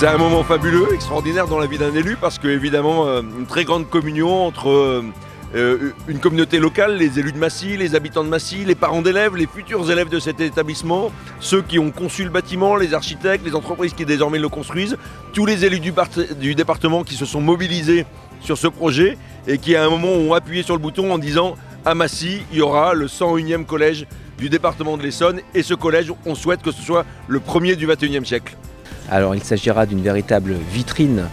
C'est un moment fabuleux, extraordinaire dans la vie d'un élu parce que évidemment une très grande communion entre une communauté locale, les élus de Massy, les habitants de Massy, les parents d'élèves, les futurs élèves de cet établissement, ceux qui ont conçu le bâtiment, les architectes, les entreprises qui désormais le construisent, tous les élus du département qui se sont mobilisés sur ce projet et qui à un moment ont appuyé sur le bouton en disant à Massy, il y aura le 101e collège du département de l'Essonne et ce collège, on souhaite que ce soit le premier du 21e siècle. Alors il s'agira d'une véritable vitrine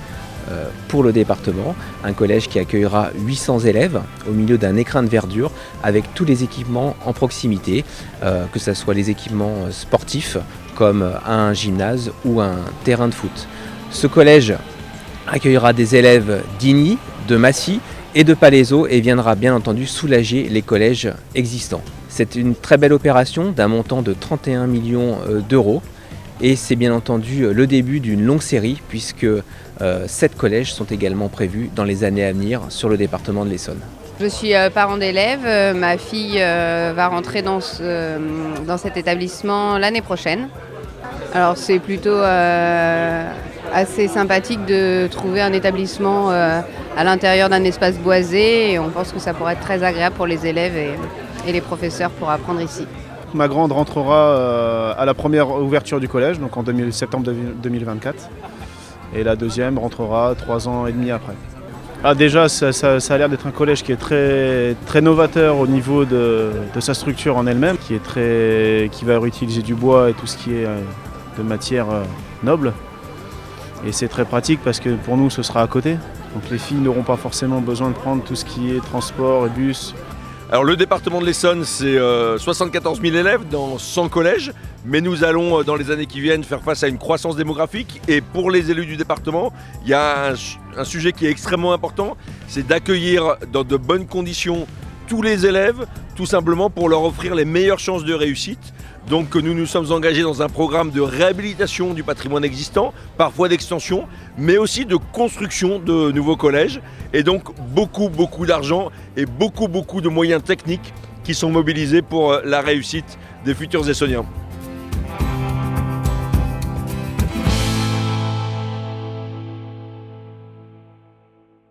pour le département, un collège qui accueillera 800 élèves au milieu d'un écrin de verdure avec tous les équipements en proximité, que ce soit les équipements sportifs comme un gymnase ou un terrain de foot. Ce collège accueillera des élèves d'Igny, de Massy et de Palaiseau et viendra bien entendu soulager les collèges existants. C'est une très belle opération d'un montant de 31 millions d'euros. Et c'est bien entendu le début d'une longue série puisque 7 collèges sont également prévus dans les années à venir sur le département de l'Essonne. Je suis parent d'élève, ma fille va rentrer dans cet établissement l'année prochaine. Alors c'est plutôt assez sympathique de trouver un établissement à l'intérieur d'un espace boisé et on pense que ça pourrait être très agréable pour les élèves et les professeurs pour apprendre ici. Ma grande rentrera à la première ouverture du collège, donc en septembre 2024. Et la deuxième rentrera 3 ans et demi après. Ah, déjà, ça a l'air d'être un collège qui est très novateur au niveau de sa structure en elle-même, qui va réutiliser du bois et tout ce qui est de matière noble. Et c'est très pratique parce que pour nous, ce sera à côté. Donc les filles n'auront pas forcément besoin de prendre tout ce qui est transport et bus. Alors le département de l'Essonne, c'est 74 000 élèves dans 100 collèges, mais nous allons dans les années qui viennent faire face à une croissance démographique et pour les élus du département, il y a un sujet qui est extrêmement important, c'est d'accueillir dans de bonnes conditions tous les élèves, tout simplement pour leur offrir les meilleures chances de réussite. Donc nous nous sommes engagés dans un programme de réhabilitation du patrimoine existant, parfois d'extension, mais aussi de construction de nouveaux collèges. Et donc beaucoup d'argent et beaucoup de moyens techniques qui sont mobilisés pour la réussite des futurs Essonniens.